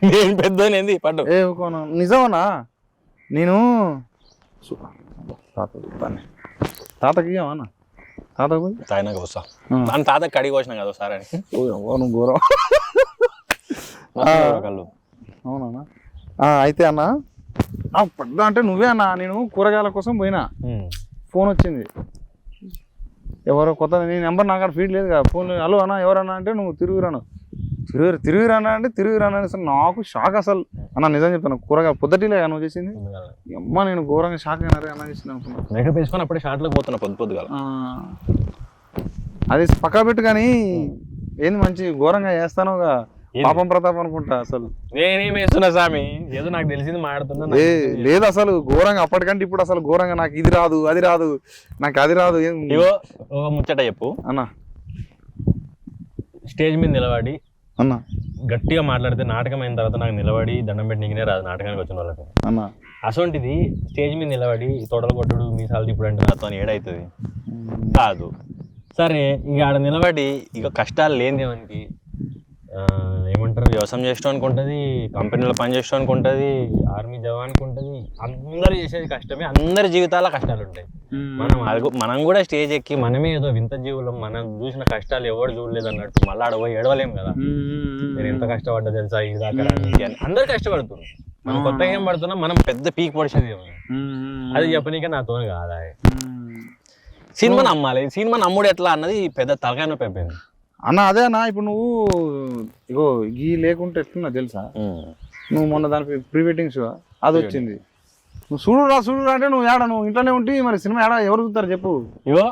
నేను పెద్దనేంది పట్టు ఏ నిజమన్నా నేను తాతకి ఇవ్వమన్నా తాతకు పోయి తాయినాక వస్తా మన తాతకి కడిగి వచ్చినా కదా సార్ అని నువ్వు ఘోరం కళ్ళు. అవునా అయితే అన్న పెద్ద అంటే నువ్వే అన్న. నేను కూరగాయల కోసం పోయినా, ఫోన్ వచ్చింది, ఎవరో కొత్త నీ నెంబర్ నాకు అక్కడ ఫీడ్ లేదు కదా. ఫోన్ హలో అన్న ఎవరన్నా అంటే నువ్వు తిరుగురాను అంటే తిరుగురాను అని నాకు షాక్ అసలు. అన్న నిజం చెప్తాను, కూరగాయ పొద్దుటిలే నువ్వు చేసింది. అమ్మ నేను ఘోరంగా షాక్ అయినారే అన్న చేసింది అనుకున్నా. మేకప్ వేసుకొని అప్పుడే షార్ట్లోకి పోతున్నా పొద్దుగా. అది పక్కా పెట్టు కానీ ఏంది మంచి ఘోరంగా చేస్తానుగా పాపం ప్రతాప్ అనుకుంటా. అసలు నేనేం వేస్తున్నా స్వామి, ఏదో నాకు తెలిసింది మాట్లాడుతున్నా. లేదు అసలు ఘోరంగా అప్పటికంటే ఇప్పుడు అసలు ఘోరంగా నాకు ఇది రాదు అది రాదు నాకు అది రాదు. ఇగో ఒక ముచ్చట చెప్పు అన్న. స్టేజ్ మీద నిలబడి అన్న గట్టిగా మాట్లాడితే నాటకం అయిన తర్వాత నాకు నిలబడి దండం పెట్టి నీకునే రాదు నాటకానికి వచ్చిన వాళ్ళకి అన్న. అసొంటిది స్టేజ్ మీద నిలబడి తోటలు కొట్టుడు మీసాలు ఇప్పుడు అంటే నాతో ఏడవుతుంది కాదు. సరే ఇక ఆడ నిలబడి ఇక కష్టాలు లేనిదేమనికి ఏమంటారు, వ్యవసాయం చేసుకోవడానికి ఉంటుంది, కంపెనీలో పని చేసుకోవడానికి ఉంటుంది, ఆర్మీ జవానికి ఉంటుంది. అందరు చేసేది కష్టమే, అందరి జీవితాల కష్టాలు ఉంటాయి. మనం కూడా స్టేజ్ ఎక్కి మనమే ఏదో వింత జీవులం, మనం చూసిన కష్టాలు ఎవరు చూడలేదు అన్నట్టు మళ్ళీ ఆడ పోయి ఏడవలేం కదా. నేను ఎంత కష్టపడ్డా తెలుసా ఇది దాకా అని. అందరు కష్టపడుతున్నారు, మనం కొత్తగా ఏం పడుతున్నాం, మనం పెద్ద పీక్ పడిచేది అది చెప్పనీకే నాతో కాదా. సినిమాని అమ్మాలి, సినిమా నమ్ముడు ఎట్లా అన్నది పెద్ద తలకాయ నొప్పి అయిపోయింది అన్న. అదే అన్న ఇప్పుడు నువ్వు ఇగో గీ లేకుంటే ఎట్లున్నా తెలుసా, నువ్వు మొన్న దాని ప్రీ వెడ్డింగ్ షో అది వచ్చింది, నువ్వు చూడురా అంటే నువ్వు ఏడా నువ్వు ఇంట్లోనే ఉంటే మరి సినిమా ఏడా ఎవరు చూస్తారు చెప్పు.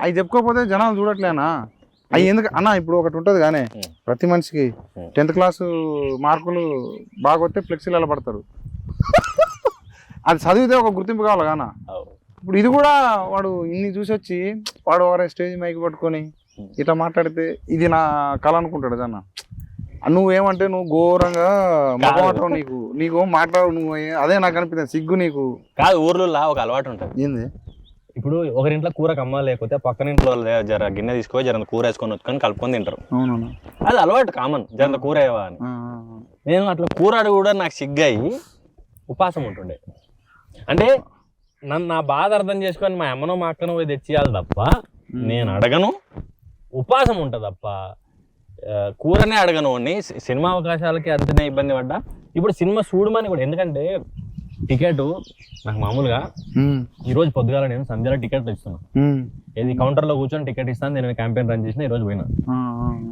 అవి చెప్పుకోకపోతే జనాలు చూడట్లేనా అవి ఎందుకు అన్న. ఇప్పుడు ఒకటి ఉంటుంది కానీ ప్రతి మనిషికి 10th క్లాస్ మార్కులు బాగా వస్తే ఫ్లెక్సీలలో పడతారు. అది చదివితే ఒక గుర్తింపు కావాలి కానా. ఇప్పుడు ఇది కూడా వాడు ఇన్ని చూసి వచ్చి వాడు ఒకరే స్టేజ్ మైకి పట్టుకొని ఇట్లా మాట్లాడితే ఇది నా కళ అనుకుంటాడు అన్న. నువ్వేమంటే నువ్వు ఘోరంగా మాట్లాడవు, నీకు మాట్లాడు నువ్వు. అదే నాకు అనిపిస్తుంది సిగ్గు నీకు కాదు. ఊర్లో ఒక అలవాటు ఉంటుంది. ఏంది ఇప్పుడు ఒకరింట్లో కూర కమ్మ లేకపోతే పక్కన ఇంట్లో జర గిన్నె తీసుకొని జర కూర వేసుకొని వచ్చుకొని కలుపుకొని తింటారు. అవునవును, అది అలవాటు కామన్, జర కూర వేవా అని. నేను అట్లా కూరాడు కూడా నాకు సిగ్గాయి ఉపాసం ఉంటుండే. అంటే నా బాధ అర్థం చేసుకొని మా అమ్మనో మా అక్కనో పోయి తెచ్చియాలి తప్ప నేను అడగను, ఉపాసం ఉంటుంది తప్ప కూరనే అడగను. సినిమా అవకాశాలకి అంతనే ఇబ్బంది పడ్డా. ఇప్పుడు సినిమా చూడమని కూడా, ఎందుకంటే టికెట్ నాకు మామూలుగా ఈరోజు పొద్దుగాల నేను సంధ్యలో టికెట్ ఇస్తున్నాను. ఏది కౌంటర్లో కూర్చొని టికెట్ ఇస్తాను, నేను క్యాంపెయిన్ రన్ చేసిన ఈరోజు పోయినా.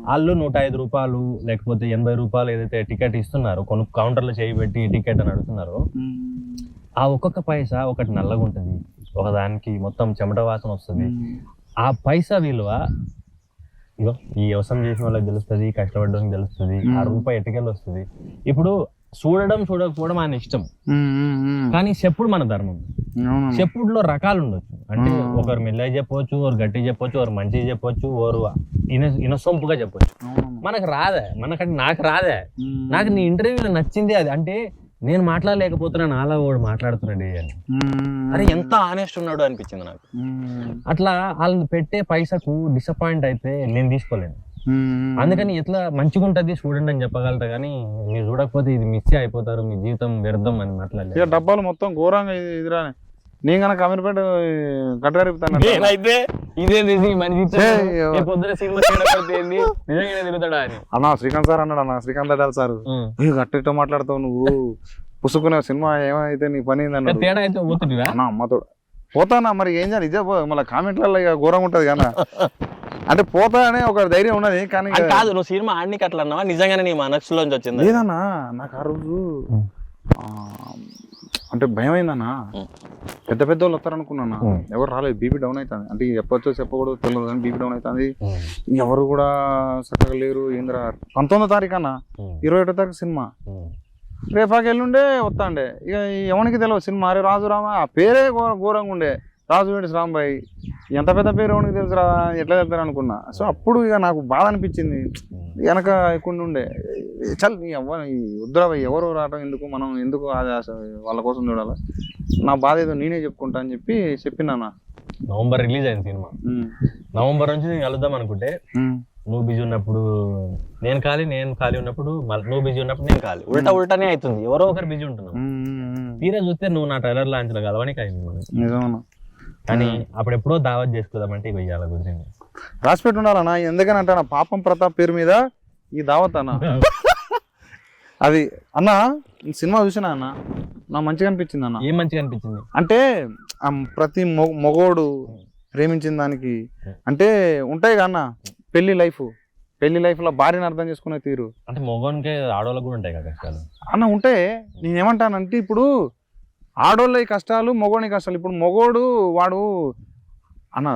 వాళ్ళు 105 రూపాయలు లేకపోతే 80 రూపాయలు ఏదైతే టికెట్ ఇస్తున్నారు, కొన్ని కౌంటర్లో చేయి పెట్టి టికెట్ అని అడుగుతున్నారు. ఆ ఒక్కొక్క పైసా ఒకటి నల్లగా ఉంటుంది, ఒకదానికి మొత్తం చెమట వాసన వస్తుంది. ఆ పైసా విలువ ఇగో ఈ వ్యవసాయం చేసిన వాళ్ళకి తెలుస్తుంది, కష్టపడడానికి తెలుస్తుంది, ఆ రూపాయి ఎట్టుకెళ్ళి వస్తుంది. ఇప్పుడు చూడడం చూడకపోవడం ఆయన ఇష్టం, కానీ చెప్పుడు మన ధర్మం. చెప్పుడులో రకాలు ఉండొచ్చు, అంటే ఒకరు మెల్లగా చెప్పవచ్చు, ఒకరు గట్టి చెప్పొచ్చు, ఒకరు మంచిగా చెప్పొచ్చు, ఒకరు ఇనసొంపుగా చెప్పొచ్చు. మనకు రాదే, నాకు రాదే. నాకు నీ ఇంటర్వ్యూలో నచ్చింది అది. అంటే నేను మాట్లాడలేకపోతున్నాను, అలా వాడు మాట్లాడుతున్నాడు అని. అరే ఎంత ఆనెస్ట్ ఉన్నాడు అనిపించింది నాకు. అట్లా వాళ్ళు పెట్టే పైసకు డిసప్పాయింట్ అయితే నేను తీసుకోలేను. అందుకని ఎట్లా మంచిగా ఉంటుంది చూడండి అని చెప్పగలుగుతా, కానీ మీరు చూడకపోతే ఇది మిస్ అయిపోతారు, మీ జీవితం వ్యర్థం అని మాట్లాడలేదు. ఇక డబ్బాలు మొత్తం ఘోరంగా ఇదిరా. నేను కనుక అమీర్పేట కట్టగలుగుతాను అన్న. శ్రీకాంత్ సార్ అన్నాడు అన్న, శ్రీకాంత్ అడాలి సార్, గట్టితో మాట్లాడతావు నువ్వు, పుసుకునే సినిమా ఏమైతే నీ పని అన్న. అమ్మతో పోతానా మరి ఏం చేయాలి, ఇదే మళ్ళీ కామెంట్లలో ఇక ఘోరంగా ఉంటది కదా. అంటే పోతా అనే ఒక ధైర్యం ఉన్నది, కానీ కాదు నువ్వు సినిమా ఆడికి అట్లా అన్నావా, నిజంగానే నీ మనసులోంచి వచ్చింది? లేదన్నా, నాకు ఆ రోజు అంటే భయం అయిందన్నా. పెద్ద పెద్ద వాళ్ళు వస్తారనుకున్నా, ఎవరు రాలేదు. బీపీ డౌన్ అవుతుంది, అంటే చెప్పొచ్చో చెప్పకూడదు తెలియదు కానీ బీపీ డౌన్ అవుతుంది. ఎవరు కూడా చక్కగా లేరు. ఏంద్రా 19వ తారీఖు అన్న, 21వ తారీఖు సినిమా, రేపాకి ఎల్లుండే వస్తాండే. ఇక ఎవరికి తెలియదు సినిమా. అరే రాజు రామ, ఆ పేరే ఘోరంగా ఉండే, రాజు వెంకటేష్ రాంబాయి. ఎంత పెద్ద పేరు ఎవరికి తెలుసురా, ఎట్లా చెప్తారు అనుకున్నా. సో అప్పుడు ఇక నాకు బాధ అనిపించింది, వెనక ఎక్కువ ఉండే చల్ వద్దురా ఎవరు రావటం ఎందుకు, మనం ఎందుకు వాళ్ళ కోసం చూడాలి, నా బాధ ఏదో నేనే చెప్పుకుంటా అని చెప్పినా. నవంబర్ రిలీజ్ అయింది సినిమా, నవంబర్ నుంచి నేను కలుద్దాం అనుకుంటే నువ్వు బిజీ ఉన్నప్పుడు నేను ఖాళీ ఉన్నప్పుడు నువ్వు బిజీ ఉన్నప్పుడు నేను ఖాళీ ఉల్టానే అవుతుంది, ఎవరో ఒకరు బిజీ ఉంటున్నావు. తీరా చూస్తే నువ్వు నా ట్రైలర్ లాంచ్లో కలవడానికి అయింది మనం. కానీ అప్పుడు ఎప్పుడో దావత్ చేసుకుందామంటే ఇక ఇవ్వాలి కుదిరింది. రాసిపెట్టి ఉండాలన్నా, ఎందుకని అంటే నా పాపం ప్రతాప్ పేరు మీద ఈ దావత్ అన్న. అది అన్న సినిమా చూసినా అన్న, నాకు మంచిగా అనిపించింది అన్న. ఏం మంచిగా అనిపించింది అంటే ప్రతి మొగోడు ప్రేమించిన దానికి అంటే ఉంటాయి కన్నా పెళ్లి లైఫ్లో భార్యను అర్థం చేసుకునే తీరు. అంటే మొగోనికే ఆడవాళ్ళకు కూడా ఉంటాయి కదా కష్టాలు అన్న. ఉంటే నేనేమంటానంటే ఇప్పుడు ఆడోళ్ళ కష్టాలు, మొగోని కష్టాలు. ఇప్పుడు మొగోడు వాడు అన్న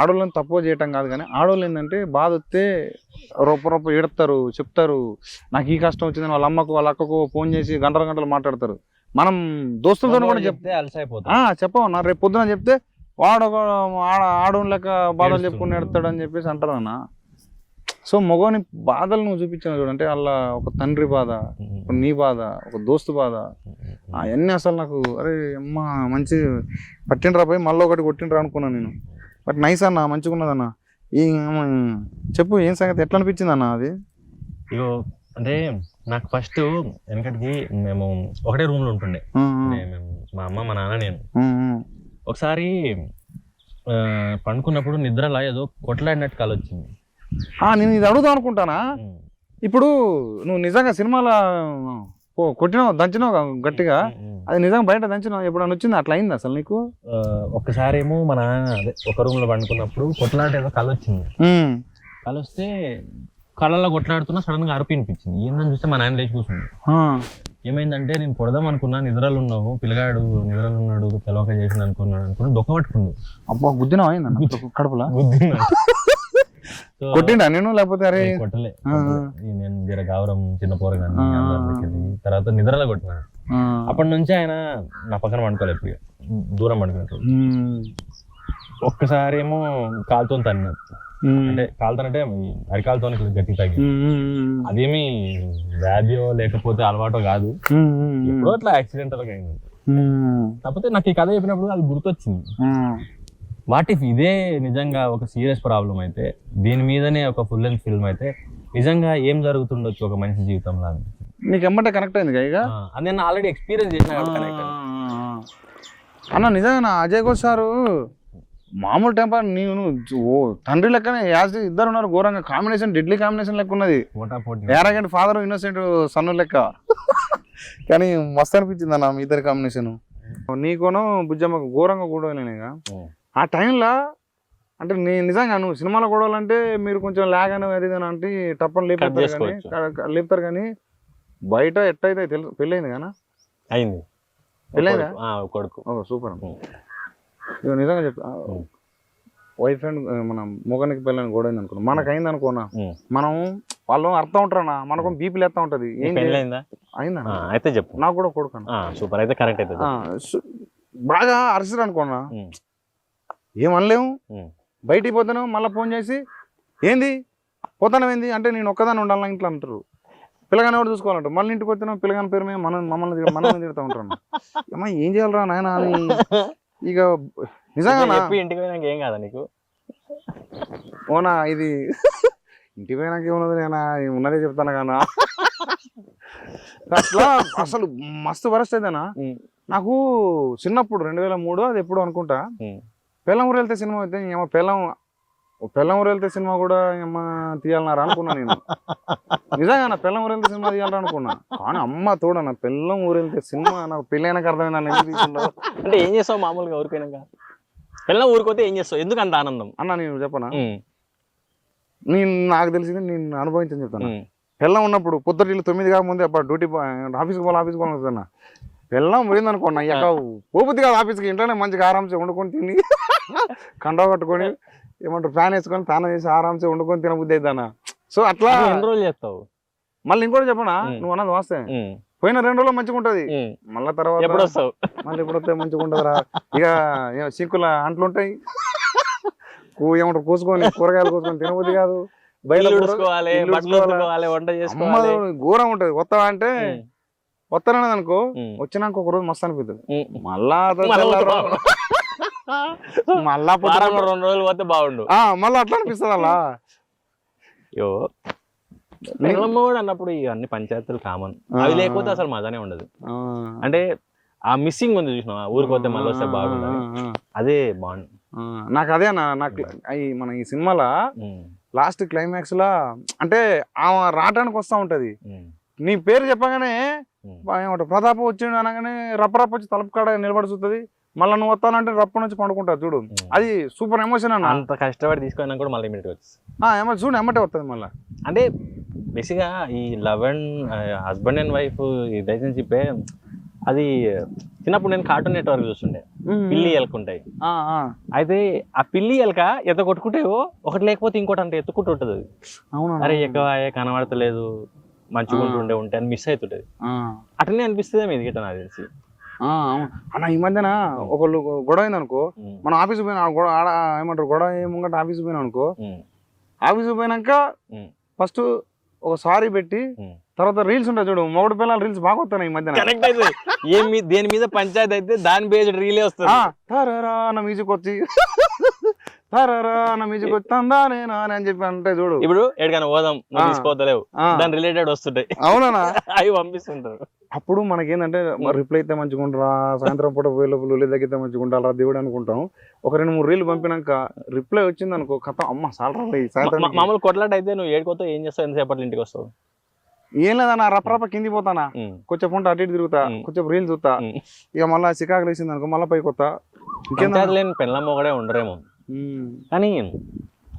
ఆడోళ్ళని తక్కువ చేయటం కాదు, కానీ ఆడోళ్ళు ఏంటంటే బాధ వస్తే రొప్ప ఏడతారు, చెప్తారు నాకు ఈ కష్టం వచ్చిందని వాళ్ళ అమ్మకు వాళ్ళ అక్కకు ఫోన్ చేసి గంటలు మాట్లాడతారు. మనం దోస్తులతో కూడా చెప్తే అలసైపోతాం, చెప్పవన్నా. రేపు పొద్దున చెప్తే వాడు ఆడోని లెక్క బాధలు చెప్పుకుని ఎడతాడు అని చెప్పేసి అంటారు అన్న. సో మొగోని బాధలు నువ్వు చూపించాను చూడంటే, వాళ్ళ ఒక తండ్రి బాధ, నీ బాధ, ఒక దోస్తు బాధ, అవన్నీ అసలు నాకు అరే అమ్మ మంచి పట్టిండ్రా పోయి మళ్ళీ ఒకటి కొట్టిండ్రా అనుకున్నాను నేను. బట్ నైస్ అన్న, మంచిగా ఉన్నదన్న. ఈ చెప్పు ఏం సంగతి, ఎట్లా అనిపించింది అన్న అది? ఇగో అంటే నాకు ఫస్ట్ వెనకటికి మేము ఒకటే రూమ్ లో ఉంటుండే, మా అమ్మ మా నాన్న నేను. ఒకసారి పండుకున్నప్పుడు నిద్రలా ఏదో కొట్లాడినట్టు కల వచ్చింది. నేను ఇది అడుగుదాం అనుకుంటానా, ఇప్పుడు నువ్వు నిజంగా సినిమాలో కొట్టినావు, దంచినావు గట్టిగా, అది నిజంగా బయట దంచినావు, ఎప్పుడన్నా వచ్చింది అట్లా అయింది అసలు నీకు? ఒక్కసారి ఏమో మన అదే ఒక రూమ్ లో పండుకున్నప్పుడు కొట్లాట ఏదో కళ వచ్చింది. కళ వస్తే కళలో కొట్లాడుతున్నా సడన్ గా అరుపు వినిపించింది. ఏందని చూస్తే మా నాన్న లేచి కూర్చుంది. ఏమైందంటే నేను కొడదాం అనుకున్నా, నిద్రలు ఉన్నావు, పిల్లగాడు నిద్రలు ఉన్నాడు, తెలవక చేసింది అనుకున్నా దొక్క పట్టుకుండు. అబ్బా గుద్దినా అయింది కడుపులా? గుద్దినా. కొట్టిండా నేను? లేకపోతే అరే కొట్టలే, నేను జర గౌరవం చిన్న పోరగాన్ని తర్వాత నిద్రలో కొట్టినా. అప్పటి నుంచి ఆయన నా పక్కన పండుకోలేదు, ఎప్పుడు దూరం పండుకున్నట్టు. ఒక్కసారి ఏమో కాలుతో తన్నా, అంటే కాలుతానంటే అరికాలతో గట్టి తగ్గి, అదేమి వ్యాధి లేకపోతే అలవాటో కాదు, ఎప్పుడో అట్లా యాక్సిడెంటల్ గా అయింది. కాకపోతే నాకు ఈ కథ చెప్పినప్పుడు అది గుర్తొచ్చింది. వాట్ ఇఫ్ ఇదే నిజంగా ఒక సీరియస్ ప్రాబ్లం అయితే, దీని మీదనే ఒక ఫుల్ లెంత్ ఫిల్మ్ అయితే నిజంగా ఏం జరుగుతుండొచ్చు ఒక మనిషి జీవితంలో? నీకు ఎమ్మటే కనెక్ట్ అయింది ఇక? అది నేను ఆల్రెడీ ఎక్స్పీరియన్స్ చేసిన అన్న. నిజంగా అజయ్ ఘోష్ సారు మామూలు టెంపర్, నేను తండ్రి లెక్కనే ఇద్దరు ఉన్నారు, ఘోరంగా కాంబినేషన్, డెడ్లీ కాంబినేషన్ లెక్క ఉన్నది. యారగంటి ఫాదర్, ఇన్నోసెంట్ సన్ను లెక్క. కానీ మస్తు అనిపించింది అన్న మీ ఇద్దరి కాంబినేషన్. నీకోను బుజ్జమ్మకు ఘోరంగా గొడవలేనిగా ఆ టైంలో. అంటే నేను నిజంగా నువ్వు సినిమాలో గొడవలంటే మీరు కొంచెం లాగ్ అని అది అంటే టప్పని లేపుతారు, కానీ బయట ఎట్టయితే తెలుసు. పెళ్ళయింది కానీ అయింది, పెళ్ళైందా? కొడుకు. సూపర్. ఇక నిజంగా చెప్తా, వైఫ్ అండ్ మన మొగనికి పెళ్ళని గొడవైంది అనుకున్నా, మనకైంది అనుకోనా, మనం వాళ్ళు అర్థం ఉంటారన్నా, మనకు బీపీ లేస్తా ఉంటది. ఏం అయిందా? అయితే చెప్పు. నాకు కూడా కొడుకు. సూపర్, అయితే కరెక్ట్ అయితే బాగా అరిసిరు అనుకోనా, ఏమనలేము. బయటికి పోతాను, మళ్ళీ ఫోన్ చేసి ఏంది పోతాను ఏంది అంటే, నేను ఒక్కదాన్ని ఉండాలన్నా ఇంట్లో అంటారు. పిల్లగాని ఎవరు చూసుకోవాలంటారు. మళ్ళీ ఇంటికి పోతాను, పిల్లగాని పేరు మీద మమ్మల్ని తిడతా ఉంటాను. అమ్మా ఏం చేయాలరా నాయన అని. ఇక నిజంగా ఇంటికి పోయినాక ఏం కాదా నీకు? ఓనా ఇది ఇంటికి పోయినాక ఏమున్నది, నేను ఉన్నదే చెప్తాను కానా. అట్లా అసలు మస్తు వరస్ట్ అయితేనా. నాకు చిన్నప్పుడు 2003 అది ఎప్పుడు అనుకుంటా, పెళ్ళం ఊరు వెళ్తే సినిమా అయితే ఏమో పెళ్ళం ఊరు వెళ్తే సినిమా కూడా ఏమో తీయాలన్నారా అనుకున్నా నేను. నిజంగా నా పెళ్ళం ఊరు వెళ్తే సినిమా తీయాలని అనుకున్నా, కానీ అమ్మ తోడన్న పెళ్ళం ఊరు వెళ్తే సినిమా నాకు పెళ్ళైనాక అర్థమైంది. అంటే ఏం చేస్తావు మామూలుగా ఊరిపోయినాక? పెళ్ళం ఊరిపోతే ఏం చేస్తావు? ఎందుకు అంత ఆనందం అన్న? నేను చెప్పనా, నాకు తెలిసింది నేను అనుభవించని చెప్తాను. పెళ్ళం ఉన్నప్పుడు పొద్దుటిల్లు 9 కాకముందే అప్పుడు డ్యూటీ ఆఫీస్కి పోవాలన్నా, పెళ్ళం పోయింది అనుకోండి, అయ్యాక పోబుద్ది కాదు ఆఫీస్కి. ఇంట్లోనే మంచిగా ఆరాంసే వండుకొని తిని కండా కట్టుకొని ఏమంటారు ఫ్యాన్ వేసుకొని తానం చేసి ఆరాంసే వండుకొని తినబుద్ధి అవుతానా. సో అట్లా ఎన్ని రోజులు చేస్తావు? మళ్ళీ ఇంకోటి చెప్పనా, నువ్వు అన్నది వాస్తే పోయిన 2 రోజులు మంచిగా ఉంటది, మళ్ళీ తర్వాత ఎప్పుడు వస్తావు? మళ్ళీ ఎప్పుడు వస్తే మంచిగా ఉంటదిరా. ఇక సింకుల అంట్లు ఉంటాయి, ఏమంటారు కోసుకొని కూరగాయలు కోసుకొని తినబుద్ధి కాదు. బయట ఘోరం ఉంటది. వస్తావా అంటే వస్తానన్నది అనుకో, వచ్చినాక ఒక రోజు మస్తు అనిపిస్తుంది. మళ్ళా 2 రోజులు పోతే బాగుండు. మళ్ళీ అట్లా అనిపిస్తుంది. అలా యో పెళ్ళమ్మ కూడా అన్నప్పుడు ఇవన్నీ పంచాయతీలు కామన్. అవి లేకపోతే అసలు మజానే ఉండదు. అంటే ఆ మిస్సింగ్ ఉంది చూసినా, ఊరికి పోతే మళ్ళీ వస్తే బాగుండదు, అదే బాగుంది నాకు. అదే అన్న నాకు మన ఈ సినిమాలో లాస్ట్ క్లైమాక్స్ లా అంటే ఆమె రావడానికి వస్తా ఉంటది, నీ పేరు చెప్పగానే ఏమంటారు ప్రతాప్ వచ్చిండు అనగానే రప్ప వచ్చి తలుపు కాడ నిలబడి చూస్తుంది, మళ్ళీ నువ్వు వస్తానంటే రప్ప నుంచి పండుకుంటావు చూడు, అది సూపర్ ఎమోషన్ అన్న. అంత కష్టపడి తీసుకున్నా కూడా మళ్ళీ ఇమీడియట్ వచ్చి చూడు ఎమ్మటే వస్తుంది మళ్ళీ. అంటే బేసిక్గా ఈ love and husband and wife ఈ రిలేషన్షిప్ అది చిన్నప్పుడు నేను కార్టూన్ నెట్వర్క్ చూస్తుండే, పిల్లి ఎలుకుంటాయి. అయితే ఆ పిల్లి ఎలక ఎత్త కొట్టుకుంటేవో ఒకటి లేకపోతే ఇంకోటి అంటే ఎత్తుకుంటూ ఉంటుంది. అరే ఎక్కువ కనబడతలేదు మంచిగా ఉంటే అని మిస్ అవుతుంటది. అట్లనే అనిపిస్తుంది మీది గిట్ట నాకు తెలిసి. అన్న ఈ మధ్యన ఒకళ్ళు గొడవ అయింది అనుకో, మనం ఆఫీస్ పోయినా ఏమంటారు గొడవ ముంగట ఆఫీస్ పోయినా అనుకో, ఆఫీస్ పోయినాక ఫస్ట్ ఒక సారీ పెట్టి తర్వాత రీల్స్ ఉంటాయి చూడు, మొగుడు పిల్లలు రీల్స్ బాగా వస్తున్నాయి ఈ మధ్యన. దేని మీద పంచాయతీ అయితే దాని బేస్డ్ రీలే వస్తుంది. అన్న మ్యూజిక్ వచ్చి అన్న మ్యూజిక్ వచ్చి తందా నేనా అని చెప్పి అంటే చూడు, ఇప్పుడు ఎక్కడికైనా పోదాం తీసుకోవట్లేవు దాని రిలేటెడ్ వస్తుంటాయి. అవునా అవి పంపిస్తుంటారు. అప్పుడు మనకేందంటే రిప్లై అయితే మంచిగా ఉంటారా, సాయంత్రం పూట పోయేలోపు తగ్గితే మంచిగా ఉంటారా దేవుడు అనుకుంటాం. ఒక 2-3 రీలు పంపినాక రిప్లై వచ్చింది అనుకో, కథ అమ్మ సాలరా పోయి సాయంత్రం. మామూలు కొట్లాట అయితే నువ్వు ఏడుకోతావు, ఏం చేస్తావు, ఎంతసేపట్లో ఇంటికి వస్తావు? ఏం లేదన్నా రప్ప కింది పోతానా, కొంచెం ఫోన్ అటు ఇటు తిరుగుతా, కొంచెం రీల్ చూస్తా, ఇక మళ్ళీ చికాకులు వేసింది అనుకో మళ్ళీ పైకి వస్తా. లేని పెళ్ళమ్మ ఒకడే ఉండరేమో, కానీ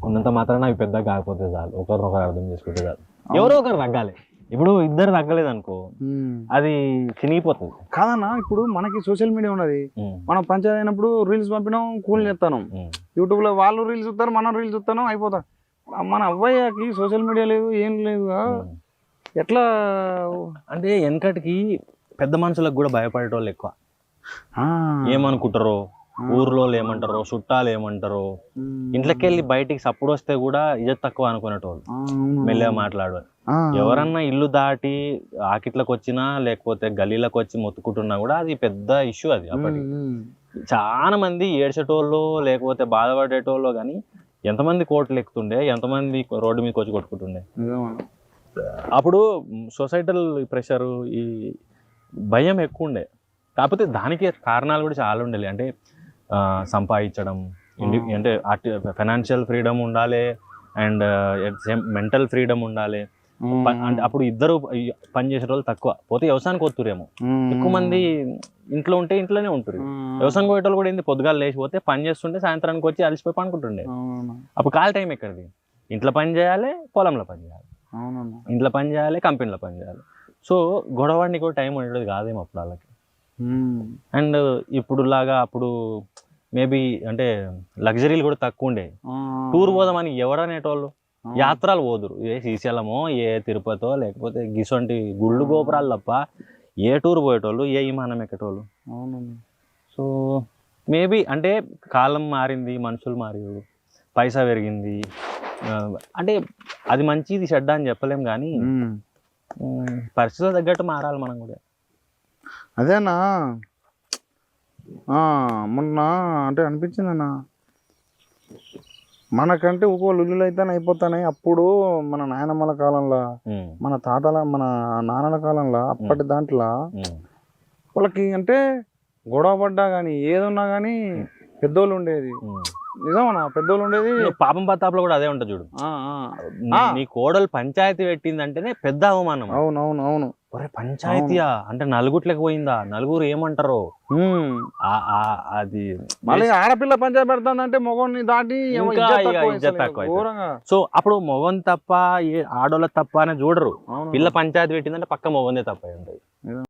ఉన్నంత మాత్రాన అవి పెద్దగా కాకపోతే చాలు, ఒకరినొకరు అర్థం చేసుకుంటే చాలు. ఎవరో ఒకరు తగ్గాలి. ఇప్పుడు ఇద్దరు తగ్గలేదు అనుకో అది చినిగిపోతుంది కాదన్నా. ఇప్పుడు మనకి సోషల్ మీడియా ఉన్నది, మనం పంచాయతీ అయినప్పుడు రీల్స్ పంపినాం, కూల్ చేస్తాను, యూట్యూబ్ లో వాళ్ళు రీల్స్ చూస్తారు, మనం రీల్స్ చూస్తాను, అయిపోతాం. మన అబ్బాయికి సోషల్ మీడియా లేదు, ఏం లేదు, ఎట్లా అంటే వెనకటికి పెద్ద మనుషులకు కూడా భయపడేటోళ్ళు ఎక్కువ. ఏమనుకుంటారో, ఊర్లో ఏమంటారో, చుట్టాలు ఏమంటారో, ఇంట్లోకి వెళ్ళి బయటికి సప్పుడు వస్తే కూడా ఇజ్జత్ తక్కువ అనుకునేటోళ్ళు, మెల్లగా మాట్లాడు. ఎవరన్నా ఇల్లు దాటి ఆకిట్లకు వచ్చినా లేకపోతే గల్లీలకు వచ్చి మొత్తుకుంటున్నా కూడా అది పెద్ద ఇష్యూ. అది అప్పటి చాలా మంది ఏడ్చేటోళ్ళు లేకపోతే బాధపడేటోళ్ళు, కానీ ఎంతమంది కోట్లు ఎక్కుతుండే, ఎంతమంది రోడ్డు మీదకి వచ్చి కొట్టుకుంటుండే. అప్పుడు సొసైటల్ ప్రెషరు, ఈ భయం ఎక్కువ ఉండే. కాకపోతే దానికి కారణాలు కూడా చాలా ఉండేవి. అంటే సంపాదించడం, అంటే ఫైనాన్షియల్ ఫ్రీడమ్ ఉండాలి అండ్ మెంటల్ ఫ్రీడమ్ ఉండాలి. అంటే అప్పుడు ఇద్దరు పని చేసే వాళ్ళు తక్కువ, పోతే వ్యవసాయానికి వస్తురేమో. ఎక్కువ మంది ఇంట్లో ఉంటే ఇంట్లోనే ఉంటారు. వ్యవసాయం పోయేటోళ్ళు కూడా ఏంది, పొద్దుగాలు లేచిపోతే పని చేస్తుంటే సాయంత్రానికి వచ్చి అలసిపోయి పనుకుంటుండే. అప్పుడు కాల్ టైం ఎక్కడిది, ఇంట్లో పని చేయాలి, పొలంలో పని చేయాలి, ఇంట్లో పని చేయాలి, కంపెనీలో పని చేయాలి. సో గొడవడానికి కూడా టైం ఉండేది కాదేమో అప్పుడు వాళ్ళకి. అండ్ ఇప్పుడు లాగా అప్పుడు మేబీ అంటే లగ్జరీలు కూడా తక్కువ ఉండే. టూర్ పోదామని ఎవరనేటోళ్ళు యాత్రలు పోదురు, ఏ శ్రీశైలమో ఏ తిరుపతో లేకపోతే గిసొంటి గుళ్ళు గోపురాలు తప్ప ఏ టూర్ పోయేటోళ్ళు, ఏ విమానం ఎక్కేటోళ్ళు. సో మేబీ అంటే కాలం మారింది, మనుషులు మారారు, పైసా పెరిగింది, అంటే అది మంచిది చెడ్డ అని చెప్పలేం, కానీ పరిస్థితులు తగ్గట్టు మారాలి మనం కూడా. అదేనా మొన్న అంటే అనిపించింది అన్న, మనకంటే ఒక్కో లుల్లులు అయితే అయిపోతాయి. అప్పుడు మన నాయనమ్మల కాలంలో, మన తాతల, మన నాన్నల కాలంలో, అప్పటి దాంట్లో వాళ్ళకి అంటే గొడవ పడ్డా కానీ ఏదున్నా కానీ పెద్దోళ్ళు ఉండేది. నిజమన్నా, పెద్దోళ్ళు ఉండేది. పాపం పత్తాపులో కూడా అదే ఉంటుంది చూడు, నీ కోడలు పంచాయతీ పెట్టిందంటేనే పెద్ద అవమానం. అవును. పంచాయతీయా అంటే నలుగుట్లకి పోయిందా, నలుగురు ఏమంటారో, అది మళ్ళీ ఆడపిల్ల పంచాయతీ పెడతానంటే మొగోని దాటి ఇజ్జత్ తక్కువ. సో అప్పుడు మొగన్ తప్ప ఆడోళ్ళ తప్ప అని చూడరు. పిల్ల పంచాయతీ పెట్టిందంటే పక్క మొగందే తప్ప ఉంటుంది.